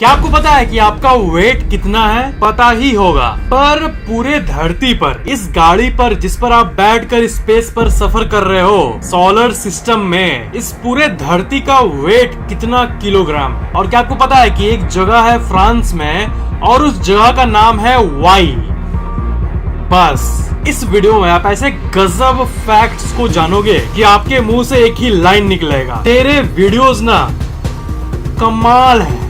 क्या आपको पता है कि आपका वेट कितना है? पता ही होगा, पर पूरे धरती पर इस गाड़ी पर जिस पर आप बैठकर स्पेस पर सफर कर रहे हो, सोलर सिस्टम में इस पूरे धरती का वेट कितना किलोग्राम है? और क्या आपको पता है कि एक जगह है फ्रांस में और उस जगह का नाम है वाई। बस इस वीडियो में आप ऐसे गजब फैक्ट्स को जानोगे कि आपके मुंह से एक ही लाइन निकलेगा, तेरे वीडियोस ना कमाल है,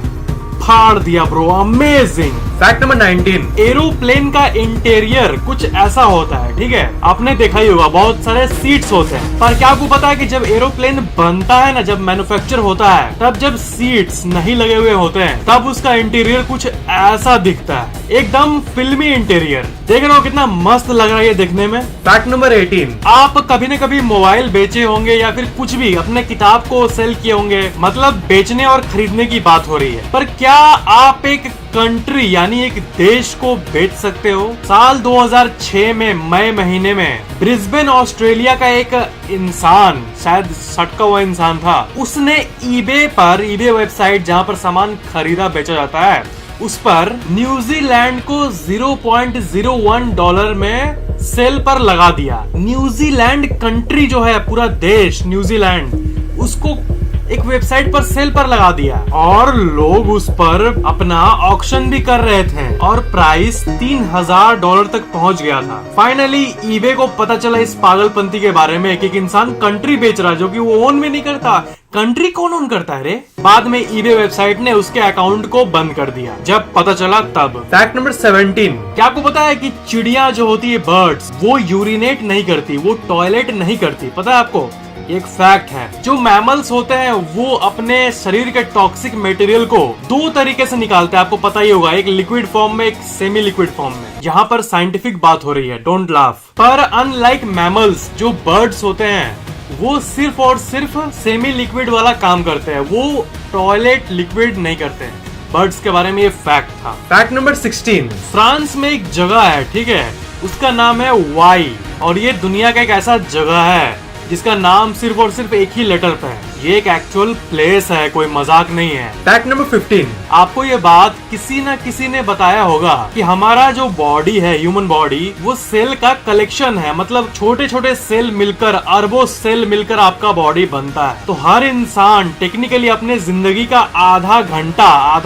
फाड़ दिया bro, amazing. Fact number 19, aeroplane का इंटीरियर कुछ ऐसा होता है, ठीक है? आपने देखा ही होगा बहुत सारे सीट्स होते हैं, पर क्या आपको पता है कि जब एरोप्लेन बनता है ना, जब मैन्युफैक्चर होता है, तब जब सीट्स नहीं लगे हुए होते हैं तब उसका इंटीरियर कुछ ऐसा दिखता है, एकदम फिल्मी इंटीरियर। देख रहे हो कितना मस्त लग रहा है ये देखने में। फैक्ट नंबर 18, आप कभी न कभी मोबाइल बेचे होंगे या फिर कुछ भी अपने किताब को सेल किए होंगे, मतलब बेचने और खरीदने की बात हो रही है। पर क्या आप एक कंट्री यानी एक देश को बेच सकते हो? साल 2006 में मई महीने में ब्रिस्बेन ऑस्ट्रेलिया का एक इंसान, शायद सटका हुआ इंसान था, उसने ईबे वेबसाइट जहां पर सामान खरीदा बेचा जाता है, उस पर न्यूजीलैंड को $0.01 में सेल पर लगा दिया। न्यूजीलैंड कंट्री जो है, पूरा देश न्यूजीलैंड, उसको एक वेबसाइट पर सेल पर लगा दिया और लोग उस पर अपना ऑक्शन भी कर रहे थे और प्राइस $3000 तक पहुंच गया था। फाइनली ईबे को पता चला इस पागलपंती के बारे में कि एक इंसान कंट्री बेच रहा है जो कि वो ओन भी नहीं करता। कंट्री कौन ओन करता है रे? बाद में ईबे वेबसाइट ने उसके अकाउंट को बंद कर दिया जब पता चला तब। फैक्ट नंबर 17, क्या आपको पता है कि चिड़िया जो होती है, बर्ड्स, वो यूरिनेट नहीं करती, वो टॉयलेट नहीं करती? पता है आपको? एक फैक्ट है। जो मैमल्स होते हैं वो अपने शरीर के टॉक्सिक मटेरियल को दो तरीके से निकालते हैं, आपको पता ही होगा, एक लिक्विड फॉर्म में, एक सेमी लिक्विड फॉर्म में। यहाँ पर साइंटिफिक बात हो रही है, डोंट लाफ। पर अनलाइक मैमल्स, जो बर्ड्स होते हैं, वो सिर्फ और सिर्फ सेमी लिक्विड वाला काम करते हैं, वो टॉयलेट लिक्विड नहीं करते हैं। बर्ड्स के बारे में ये फैक्ट था। फैक्ट नंबर 16, फ्रांस में एक जगह है, ठीक है, उसका नाम है वाई, और ये दुनिया का एक ऐसा जगह है जिसका नाम सिर्फ और सिर्फ एक ही लेटर पे है। ये एक एक्चुअल प्लेस है, कोई मजाक नहीं है। फैक्ट नंबर 15, आपको ये बात किसी न किसी ने बताया होगा कि हमारा जो बॉडी है, ह्यूमन बॉडी, वो सेल का कलेक्शन है, मतलब छोटे छोटे सेल मिलकर, अरबों सेल मिलकर आपका बॉडी बनता है। तो हर इंसान टेक्निकली अपने जिंदगी का आधा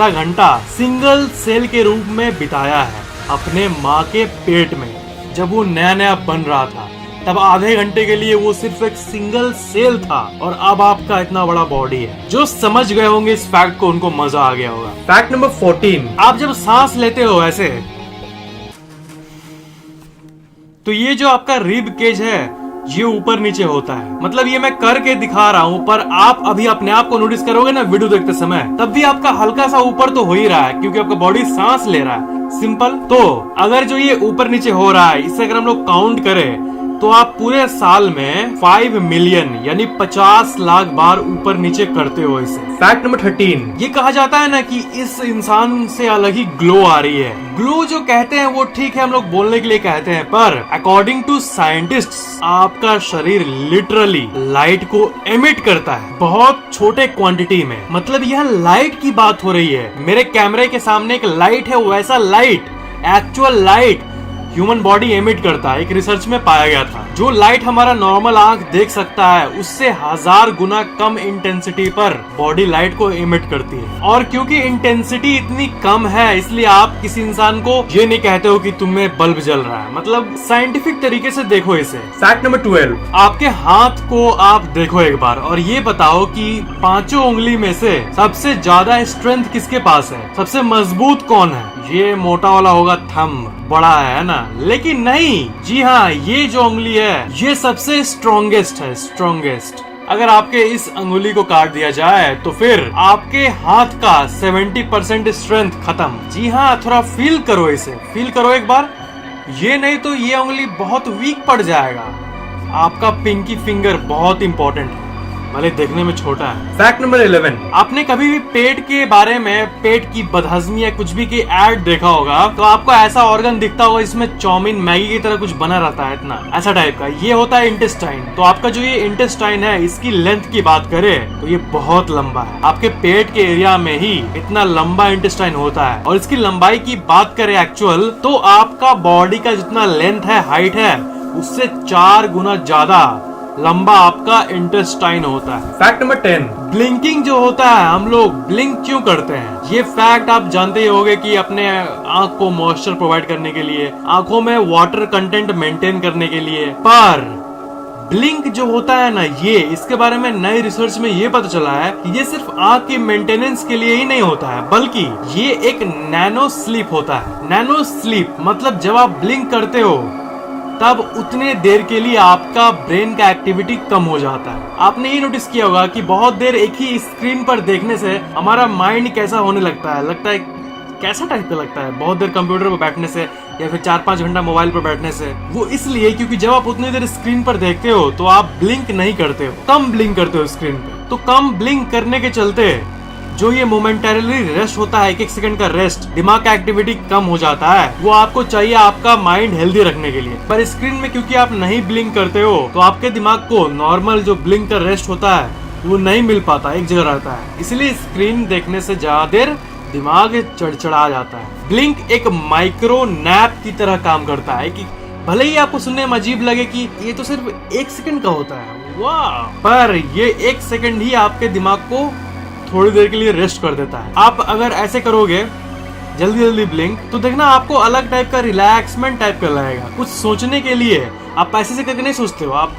घंटा सिंगल सेल के रूप में बिताया है अपने माँ के पेट में। जब वो नया नया बन रहा था तब आधे घंटे के लिए वो सिर्फ एक सिंगल सेल था, और अब आपका इतना बड़ा बॉडी है। जो समझ गए होंगे इस फैक्ट को, उनको मजा आ गया होगा। फैक्ट नंबर 14, आप जब सांस लेते हो ऐसे, तो ये जो आपका रिब केज है ये ऊपर नीचे होता है, मतलब ये मैं करके दिखा रहा हूँ, पर आप अभी अपने आप को नोटिस करोगे ना वीडियो देखते समय, तब भी आपका हल्का सा ऊपर तो हो ही रहा है, क्योंकि आपका बॉडी सांस ले रहा है। सिंपल। तो अगर जो ये ऊपर नीचे हो रहा है, इसे अगर हम लोग काउंट करें तो आप पूरे साल में 5 मिलियन यानी 50 लाख बार ऊपर नीचे करते हो इसे। फैक्ट नंबर 13, ये कहा जाता है ना कि इस इंसान से अलग ही ग्लो आ रही है। ग्लो जो कहते हैं वो ठीक है, हम लोग बोलने के लिए कहते हैं, पर अकॉर्डिंग टू साइंटिस्ट्स आपका शरीर लिटरली लाइट को एमिट करता है, बहुत छोटे क्वांटिटी में। मतलब यह लाइट की बात हो रही है। मेरे कैमरे के सामने एक लाइट है, वैसा light, actual light human body emit करता है। एक रिसर्च में पाया गया था, जो लाइट हमारा नॉर्मल आंख देख सकता है उससे 1000 गुना कम इंटेंसिटी पर बॉडी लाइट को एमिट करती है। और क्योंकि इंटेंसिटी इतनी कम है, इसलिए आप किसी इंसान को ये नहीं कहते हो कि तुम्हें बल्ब जल रहा है, मतलब साइंटिफिक तरीके से देखो इसे। फैक्ट नंबर 12, आपके हाथ को आप देखो एक बार और ये बताओ कि 5 उंगली में से सबसे ज्यादा स्ट्रेंथ किसके पास है, सबसे मजबूत कौन है? ये मोटा वाला होगा, थंब बड़ा है ना, लेकिन नहीं, जी हाँ, ये जो उंगली है ये सबसे स्ट्रॉन्गेस्ट है, स्ट्रॉन्गेस्ट। अगर आपके इस अंगुली को काट दिया जाए तो फिर आपके हाथ का 70% स्ट्रेंथ खत्म। जी हाँ, थोड़ा फील करो इसे, फील करो एक बार। ये नहीं तो ये उंगली बहुत वीक पड़ जाएगा। आपका पिंकी फिंगर बहुत इंपॉर्टेंट है, भले देखने में छोटा है। फैक्ट नंबर 11, आपने कभी भी पेट के बारे में, पेट की बदहजमी या कुछ भी की एड देखा होगा तो आपको ऐसा ऑर्गन दिखता होगा इसमें चाउमीन मैगी की तरह कुछ बना रहता है, इतना ऐसा टाइप का। ये होता है इंटेस्टाइन। तो आपका जो ये इंटेस्टाइन है, इसकी लेंथ की बात करें तो ये बहुत लंबा है। आपके पेट के एरिया में ही इतना लंबा इंटेस्टाइन होता है। और इसकी लंबाई की बात करें एक्चुअल, तो आपका बॉडी का जितना लेंथ है, हाइट है, उससे 4 गुना ज्यादा लंबा आपका इंटेस्टाइन होता है। फैक्ट नंबर 10, ब्लिंकिंग जो होता है, हम लोग ब्लिंक क्यों करते हैं? ये फैक्ट आप जानते ही होंगे कि अपने आंख को मॉइस्चर प्रोवाइड करने के लिए, आंखों में वाटर कंटेंट मेंटेन करने के लिए। पर ब्लिंक जो होता है ना, ये इसके बारे में नई रिसर्च में ये पता चला है कि ये सिर्फ आंख की मेंटेनेंस के लिए ही नहीं होता है, बल्कि ये एक नैनो स्लीप होता है। नैनो स्लीप मतलब जब आप ब्लिंक करते हो तब उतने देर के लिए आपका ब्रेन का एक्टिविटी कम हो जाता है। आपने ये नोटिस किया होगा कि बहुत देर एक ही स्क्रीन पर देखने से हमारा माइंड कैसा होने लगता है कैसा टाइप का लगता है, बहुत देर कंप्यूटर पर बैठने से या फिर 4-5 घंटा मोबाइल पर बैठने से। वो इसलिए क्योंकि जब आप उतनी देर स्क्रीन पर देखते हो तो आप ब्लिंक नहीं करते हो, कम ब्लिंक करते हो स्क्रीन पे। तो कम ब्लिंक करने के चलते जो ये मोमेंटरली रेस्ट होता है, 1-1 सेकंड का रेस्ट, दिमाग का एक्टिविटी कम हो जाता है, वो आपको चाहिए आपका माइंड हेल्दी रखने के लिए। पर स्क्रीन में क्योंकि आप नहीं ब्लिंक करते हो तो आपके दिमाग को नॉर्मल जो ब्लिंक का रेस्ट होता है वो नहीं मिल पाता, एक जगह रहता है। इसलिए स्क्रीन देखने से ज्यादा देर दिमाग चिड़चिड़ा जाता है। ब्लिंक एक माइक्रो नैप की तरह काम करता है कि भले ही आपको सुनने में अजीब लगे कि ये तो सिर्फ 1 सेकंड का होता है, वाह, पर ये 1 सेकंड ही आपके दिमाग को थोड़ी देर के लिए रेस्ट कर देता है। आप अगर ऐसे करोगे जल्दी जल्दी ब्लिंक, तो देखना आपको अलग टाइप का रिलैक्समेंट टाइप का लगेगा। कुछ सोचने के लिए आप ऐसे से करके नहीं सोचते हो, आप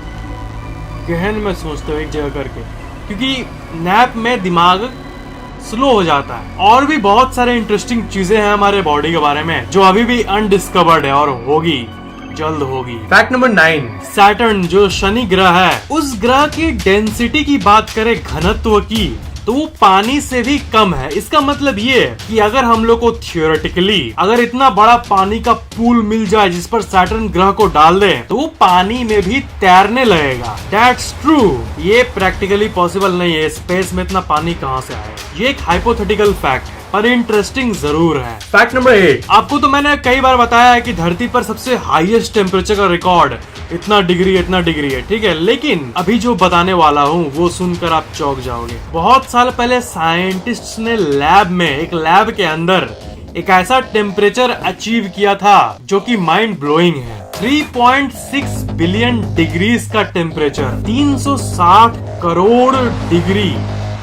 गहन में सोचते हो एक जगह करके, क्योंकि नैप में दिमाग स्लो हो जाता है। और भी बहुत सारे इंटरेस्टिंग चीजें हैं हमारे बॉडी के बारे में जो अभी भी अनडिस्कवर्ड है और होगी, जल्द होगी। फैक्ट नंबर 9, सैटर्न जो शनि ग्रह है, उस ग्रह की डेंसिटी की बात करें, घनत्व की, तो वो पानी से भी कम है। इसका मतलब ये कि अगर हम लोग को थियोरेटिकली अगर इतना बड़ा पानी का पूल मिल जाए जिस पर सैटर्न ग्रह को डाल दें तो वो पानी में भी तैरने लगेगा। दैट्स ट्रू, ये प्रैक्टिकली पॉसिबल नहीं है, स्पेस में इतना पानी कहाँ से आए। ये एक हाइपोथेटिकल फैक्ट है पर इंटरेस्टिंग जरूर है। फैक्ट नंबर 8, आपको तो मैंने कई बार बताया है कि धरती पर सबसे हाईएस्ट टेम्परेचर का रिकॉर्ड इतना डिग्री है, ठीक है, लेकिन अभी जो बताने वाला हूँ वो सुनकर आप चौंक जाओगे। बहुत साल पहले साइंटिस्ट्स ने एक लैब के अंदर एक ऐसा टेम्परेचर अचीव किया था जो कि माइंड ब्लोइंग है। 3.6 बिलियन डिग्रीज का टेम्परेचर, 360 करोड़ डिग्री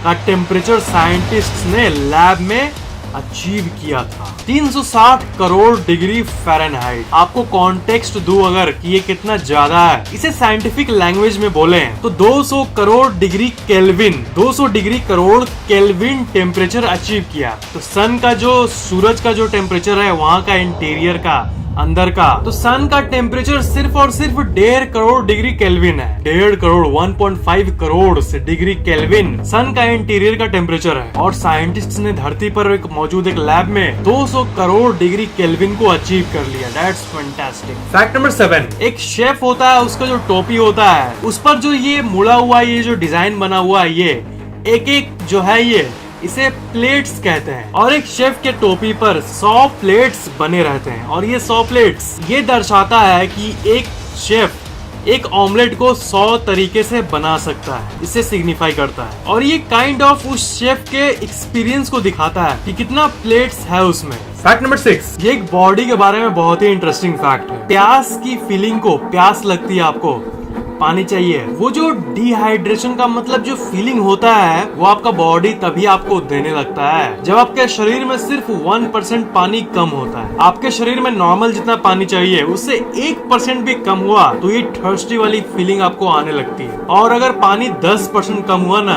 का टेम्परेचर साइंटिस्ट्स ने लैब में अचीव किया था। 360 करोड़ डिग्री फ़ारेनहाइट। आपको कॉन्टेक्स्ट दूं अगर कि ये कितना ज्यादा है, इसे साइंटिफिक लैंग्वेज में बोले तो 200 crore degree kelvin, 200 degree crore kelvin temperature achieve किया। तो सन का जो, सूरज का जो टेम्परेचर है वहाँ का इंटीरियर का, अंदर का, तो सन का टेम्परेचर सिर्फ और सिर्फ 1.5 करोड़ डिग्री केल्विन है। 1.5 करोड़ 1.5 करोड़ से डिग्री केल्विन सन का इंटीरियर का टेम्परेचर है। और साइंटिस्ट ने धरती पर एक मौजूद एक लैब में 200 करोड़ डिग्री केल्विन को अचीव कर लिया। That's fantastic. फैक्ट नंबर 7, एक शेफ होता है, उसका जो टोपी होता है उस पर जो ये मुड़ा हुआ, ये जो डिजाइन बना हुआ है, ये एक जो है ये इसे प्लेट्स कहते हैं। और एक शेफ के टोपी पर 100 प्लेट्स बने रहते हैं। और ये 100 प्लेट्स ये दर्शाता है कि एक शेफ एक ऑमलेट को 100 तरीके से बना सकता है, इसे सिग्निफाई करता है। और ये काइंड ऑफ उस शेफ के एक्सपीरियंस को दिखाता है कि कितना प्लेट्स है उसमें। फैक्ट नंबर 6, ये एक बॉडी के बारे में बहुत ही इंटरेस्टिंग फैक्ट है। प्यास की फीलिंग को, प्यास लगती है आपको, पानी चाहिए, वो जो डिहाइड्रेशन का मतलब जो फीलिंग होता है वो आपका बॉडी तभी आपको देने लगता है जब आपके शरीर में सिर्फ 1% पानी कम होता है। आपके शरीर में नॉर्मल जितना पानी चाहिए उससे 1% भी कम हुआ तो ये थर्स्टी वाली फीलिंग आपको आने लगती है। और अगर पानी 10% कम हुआ ना।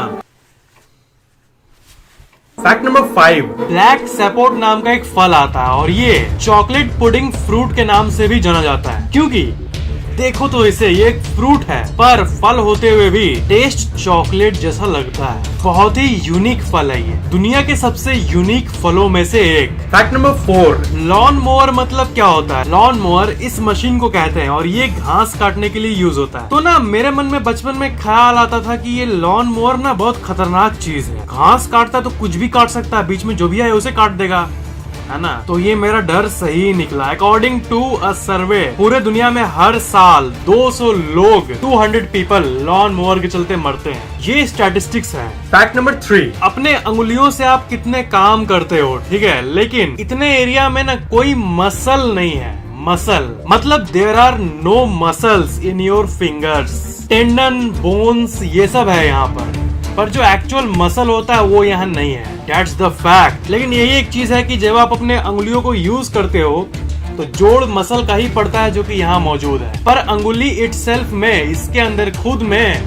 फैक्ट नंबर 5, ब्लैक सपोर्ट नाम का एक फल आता है और ये चॉकलेट पुडिंग फ्रूट के नाम से भी जाना जाता है, क्योंकि देखो तो इसे, ये एक फ्रूट है पर फल होते हुए भी टेस्ट चॉकलेट जैसा लगता है। बहुत ही यूनिक फल है ये, दुनिया के सबसे यूनिक फलों में से एक। फैक्ट नंबर 4, लॉन मोवर मतलब क्या होता है? लॉन मोवर इस मशीन को कहते हैं और ये घास काटने के लिए यूज होता है। तो ना मेरे मन में बचपन में ख्याल आता था कि ये लॉन मोवर ना बहुत खतरनाक चीज है, घास काटता है तो कुछ भी काट सकता है, बीच में जो भी आए उसे काट देगा, है ना। तो ये मेरा डर सही निकला। अकॉर्डिंग टू अ सर्वे पूरे दुनिया में हर साल 200 लोग 200 पीपल लॉन मोवर के चलते मरते हैं। ये स्टैटिस्टिक्स है। फैक्ट नंबर 3, अपने अंगुलियों से आप कितने काम करते हो, ठीक है, लेकिन इतने एरिया में ना कोई मसल नहीं है। मसल मतलब there are no muscles in your fingers. Tendon, bones ये सब है यहाँ पर जो एक्चुअल मसल होता है वो यहाँ नहीं है। That's the fact। लेकिन यही एक चीज है कि जब आप अपने अंगुलियों को यूज करते हो तो जोड़ मसल का ही पड़ता है जो कि यहाँ मौजूद है, पर अंगुली इटसेल्फ में, इसके अंदर खुद में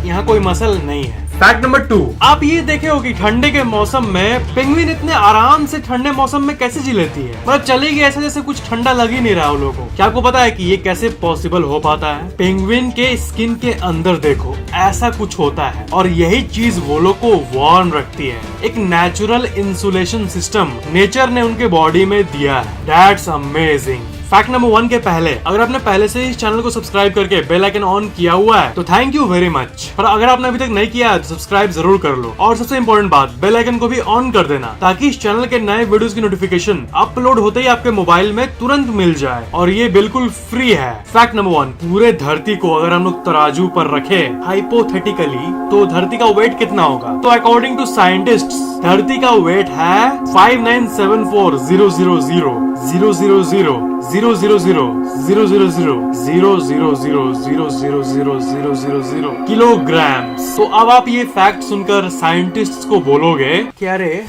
यहाँ कोई मसल नहीं है। फैक्ट नंबर 2, आप ये देखे हो कि ठंडे के मौसम में पेंगुइन इतने आराम से ठंडे मौसम में कैसे जी लेती है, मतलब चलेगी ऐसे जैसे कुछ ठंडा लग ही नहीं रहा उन लोगों को। क्या आपको पता है कि ये कैसे पॉसिबल हो पाता है? पेंगुइन के स्किन के अंदर देखो ऐसा कुछ होता है और यही चीज वो लोग को वार्म रखती है। एक नेचुरल इंसुलेशन सिस्टम नेचर ने उनके बॉडी में दिया है। That's amazing. फैक्ट नंबर 1 के पहले, अगर आपने पहले से इस चैनल को सब्सक्राइब करके बेल आइकन ऑन किया हुआ है तो थैंक यू वेरी मच, पर अगर आपने अभी तक नहीं किया है तो सब्सक्राइब जरूर कर लो। और सबसे इम्पोर्टेंट बात, बेल आइकन को भी ऑन कर देना ताकि इस चैनल के नए वीडियोस की नोटिफिकेशन अपलोड होते ही आपके मोबाइल में तुरंत मिल जाए, और ये बिल्कुल फ्री है। फैक्ट नंबर 1, पूरे धरती को अगर हम लोग तराजू पर रखे हाइपोथेटिकली तो धरती का वेट कितना होगा? तो अकॉर्डिंग टू साइंटिस्ट धरती का वेट है 5974,000,000,000,000,000,000,000 किलोग्राम्स। तो अब आप ये फैक्ट सुनकर साइंटिस्ट्स को बोलोगे कि अरे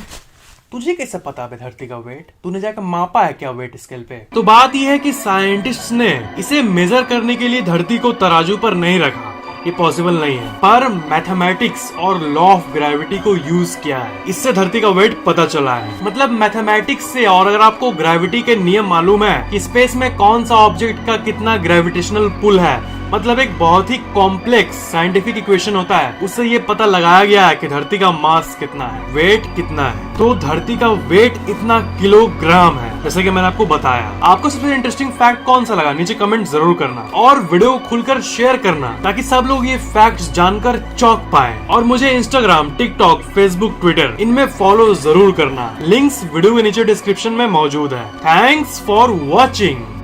तुझे कैसे पता है धरती का वेट? तूने जाकर मापा है क्या वेट स्केल पे? तो बात यह है कि साइंटिस्ट्स ने इसे मेजर करने के लिए धरती को तराजू पर नहीं रखा, ये पॉसिबल नहीं है, पर मैथमेटिक्स और लॉ ऑफ ग्रेविटी को यूज किया है। इससे धरती का वेट पता चला है। मतलब मैथमेटिक्स से, और अगर आपको ग्रेविटी के नियम मालूम है कि स्पेस में कौन सा ऑब्जेक्ट का कितना ग्रेविटेशनल पुल है, मतलब एक बहुत ही कॉम्प्लेक्स साइंटिफिक इक्वेशन होता है, उससे ये पता लगाया गया है कि धरती का मास कितना है, वेट कितना है। तो धरती का वेट इतना किलोग्राम है, जैसे कि मैंने आपको बताया। आपको सबसे इंटरेस्टिंग फैक्ट कौन सा लगा नीचे कमेंट जरूर करना, और वीडियो खुलकर शेयर करना ताकि सब लोग ये फैक्ट्स जानकर चौंक पाए। और मुझे इंस्टाग्राम, टिकटॉक, फेसबुक, ट्विटर इनमें फॉलो जरूर करना। लिंक्स वीडियो के नीचे डिस्क्रिप्शन में मौजूद है। Thanks for watching.